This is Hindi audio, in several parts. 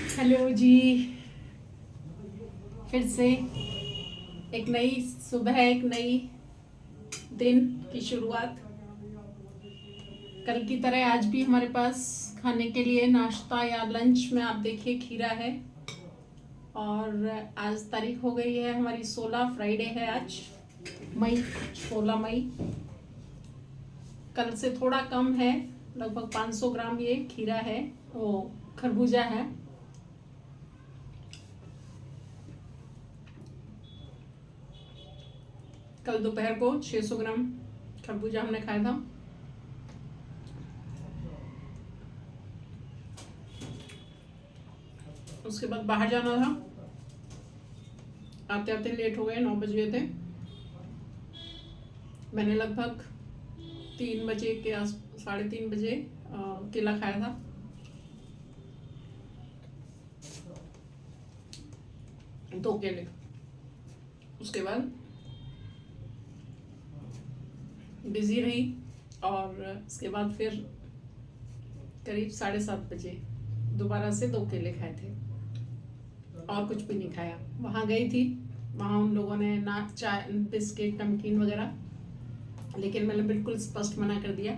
हेलो जी। फिर से एक नई सुबह, एक नई दिन की शुरुआत। कल की तरह आज भी हमारे पास खाने के लिए नाश्ता या लंच में आप देखिए खीरा है। और आज तारीख हो गई है हमारी 16, फ्राइडे है आज, मई, 16 मई। कल से थोड़ा कम है, लगभग 500 ग्राम ये खीरा है, वो खरबूजा है। कल दोपहर को 600 ग्राम खरबूजा हमने खाया था। उसके बाद बाहर जाना था, आते आते लेट हो गए, 9 बज गए थे। मैंने लगभग 3 बजे के आस 3:30 बजे केला खाया था। दो केले। उसके बाद बिजी रही और उसके बाद फिर करीब 7:30 बजे दोबारा से 2 केले खाए थे और कुछ भी नहीं खाया। वहाँ गई थी, वहाँ उन लोगों ने ना चाय, बिस्किट, नमकीन वगैरह, लेकिन मैंने बिल्कुल स्पष्ट मना कर दिया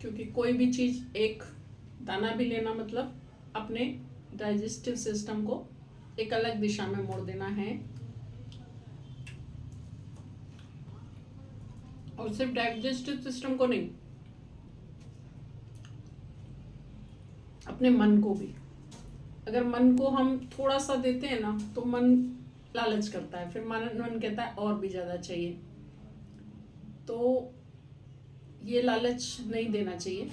क्योंकि कोई भी चीज़ एक दाना भी लेना मतलब अपने डाइजेस्टिव सिस्टम को एक अलग दिशा में मोड़ देना है। और सिर्फ डाइजेस्टिव सिस्टम को नहीं, अपने मन को भी। अगर मन को हम थोड़ा सा देते हैं ना तो मन लालच करता है, फिर मन कहता है और भी ज़्यादा चाहिए। तो ये लालच नहीं देना चाहिए।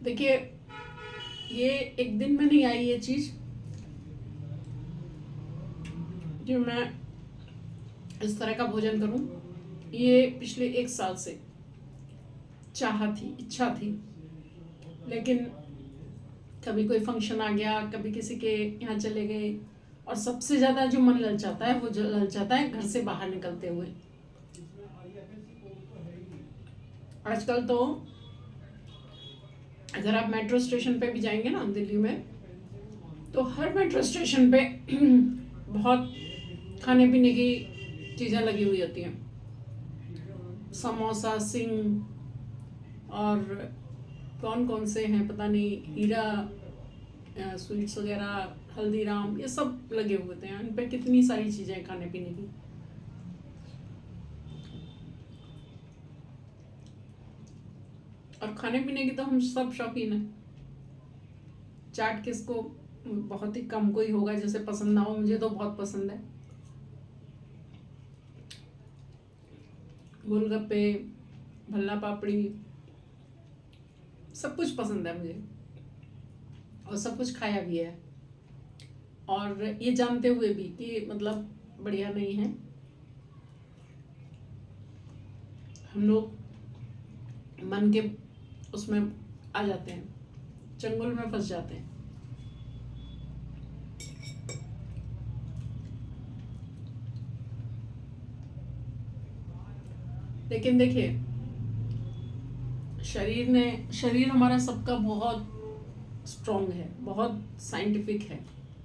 देखिए, ये एक दिन में नहीं आई ये चीज़, जो मैं इस तरह का भोजन करूं। ये पिछले 1 साल से चाह थी, इच्छा थी, लेकिन कभी कोई फंक्शन आ गया, कभी किसी के यहाँ चले गए। और सबसे ज़्यादा जो मन ललचाता है वो ललचाता है घर से बाहर निकलते हुए। आजकल तो अगर आप मेट्रो स्टेशन पे भी जाएंगे ना दिल्ली में, तो हर मेट्रो स्टेशन पे बहुत खाने पीने की चीज़ें लगी हुई होती हैं। समोसा, सिंग, और कौन कौन से हैं पता नहीं, हीरा स्वीट्स वगैरह, हल्दीराम, ये सब लगे हुए थे। इन पे कितनी सारी चीज़ें खाने पीने की। और खाने पीने की तो हम सब शौकीन हैं। चाट किसको, बहुत ही कम कोई होगा जैसे पसंद ना हो, मुझे तो बहुत पसंद है। गोलगप्पे, भल्ला पापड़ी, सब कुछ पसंद है मुझे, और सब कुछ खाया भी है। और ये जानते हुए भी कि मतलब बढ़िया नहीं है। हम लोग मन के उसमें आ जाते हैं, चंगुल में फंस जाते हैं। लेकिन देखिए, शरीर हमारा सबका बहुत स्ट्रांग है, बहुत साइंटिफिक है,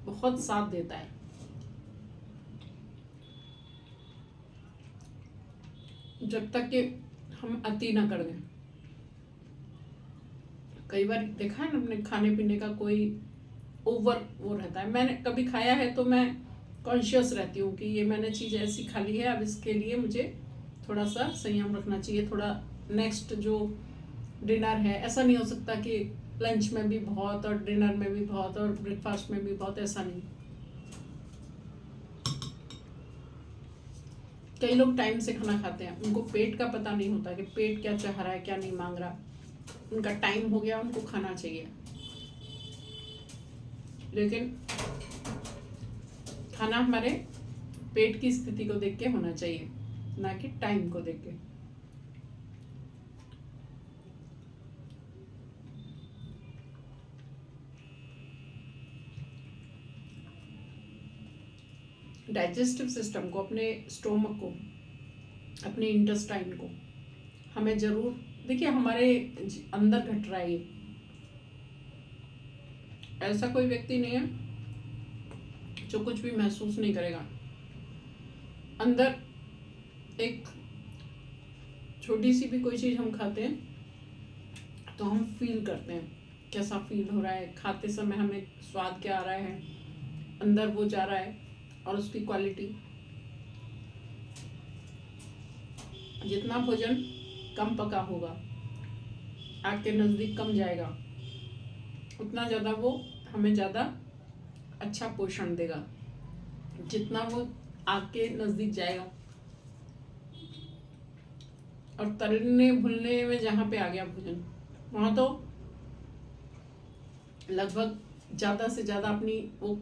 बहुत साथ देता है। जब तक कि हम अति ना कर दें। कई बार देखा है ना अपने खाने पीने का, कोई ओवर वो रहता है। मैंने कभी खाया है तो मैं कॉन्शियस रहती हूँ कि ये मैंने चीज़ ऐसी खा ली है, अब इसके लिए मुझे थोड़ा सा संयम रखना चाहिए। थोड़ा नेक्स्ट जो डिनर है, ऐसा नहीं हो सकता कि लंच में भी बहुत और डिनर में भी बहुत और ब्रेकफास्ट में भी बहुत, ऐसा नहीं। कई लोग टाइम से खाना खाते हैं, उनको पेट का पता नहीं होता कि पेट क्या चाह रहा है, क्या नहीं मांग रहा। उनका टाइम हो गया, उनको खाना चाहिए। लेकिन खाना हमारे पेट की स्थिति को देख के होना चाहिए, ना कि टाइम को देख के। डाइजेस्टिव सिस्टम को, अपने स्टोमक को, अपने इंटेस्टाइन को हमें ज़रूर, देखिए हमारे अंदर घट रहा है ये, ऐसा कोई व्यक्ति नहीं है जो कुछ भी महसूस नहीं करेगा। अंदर एक छोटी सी भी कोई चीज़ हम खाते हैं तो हम फील करते हैं कैसा फील हो रहा है, खाते समय हमें स्वाद क्या आ रहा है, अंदर वो जा रहा है, और उसकी क्वालिटी। जितना भोजन कम पका होगा, आग के नज़दीक कम जाएगा, उतना ज़्यादा वो हमें ज़्यादा अच्छा पोषण देगा। जितना वो आग के नज़दीक जाएगा, और तलने भुनने में जहाँ पे आ गया भोजन, वहाँ तो लगभग ज़्यादा से ज़्यादा अपनी वो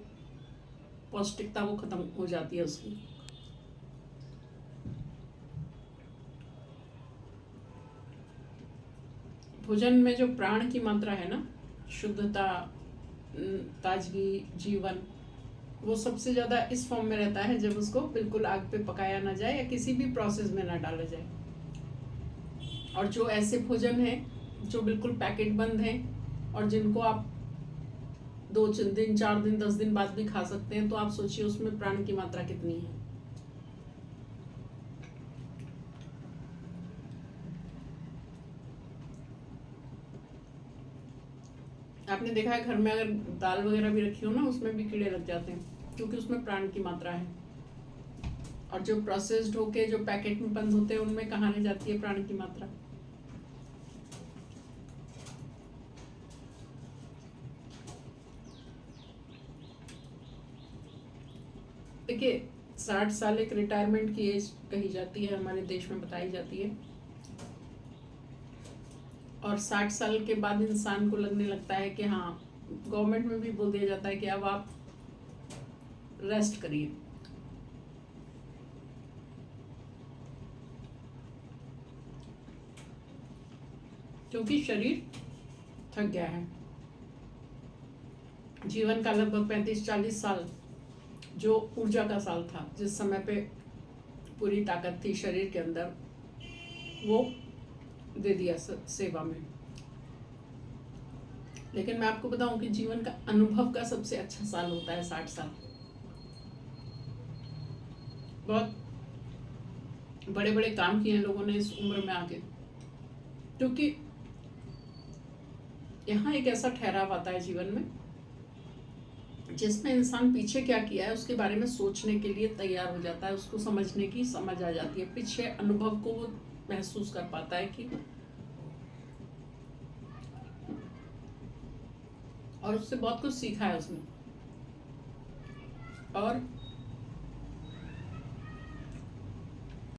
पौष्टिकता वो खत्म हो जाती है उसकी। भोजन में जो प्राण की मात्रा है ना, शुद्धता, ताजगी, जीवन, वो सबसे ज़्यादा इस फॉर्म में रहता है जब उसको बिल्कुल आग पे पकाया ना जाए या किसी भी प्रोसेस में ना डाला जाए। और जो ऐसे भोजन है जो बिल्कुल पैकेट बंद हैं और जिनको आप 2 दिन, 4 दिन, 10 दिन बाद भी खा सकते हैं, तो आप सोचिए उसमें प्राण की मात्रा कितनी है। आपने देखा है घर में अगर दाल वगैरह भी रखी हो ना, उसमें भी कीड़े लग जाते हैं क्योंकि उसमें प्राण की मात्रा है। और जो प्रोसेस्ड होके जो पैकेट में बंद होते हैं उनमें कहाँ रह जाती है प्राण की मात्रा। देखिए 60 साल एक रिटायरमेंट की एज कही जाती है, हमारे देश में बताई जाती है। और 60 साल के बाद इंसान को लगने लगता है कि हाँ, गवर्नमेंट में भी बोल दिया जाता है कि अब आप रेस्ट करिए। क्योंकि शरीर थक गया है। जीवन का लगभग 35-40 साल जो ऊर्जा का साल था, जिस समय पे पूरी ताकत थी शरीर के अंदर, वो दे दिया सेवा में। लेकिन मैं आपको बताऊं कि जीवन का अनुभव का सबसे अच्छा साल होता है 60 साल। बहुत बड़े बड़े काम किए हैं लोगों ने इस उम्र में आके, क्योंकि यहाँ एक ऐसा ठहराव आता है जीवन में जिसमें इंसान पीछे क्या किया है उसके बारे में सोचने के लिए तैयार हो जाता है, उसको समझने की समझ आ जाती है, पीछे अनुभव को वो महसूस कर पाता है कि, और उससे बहुत कुछ सीखा है उसने। और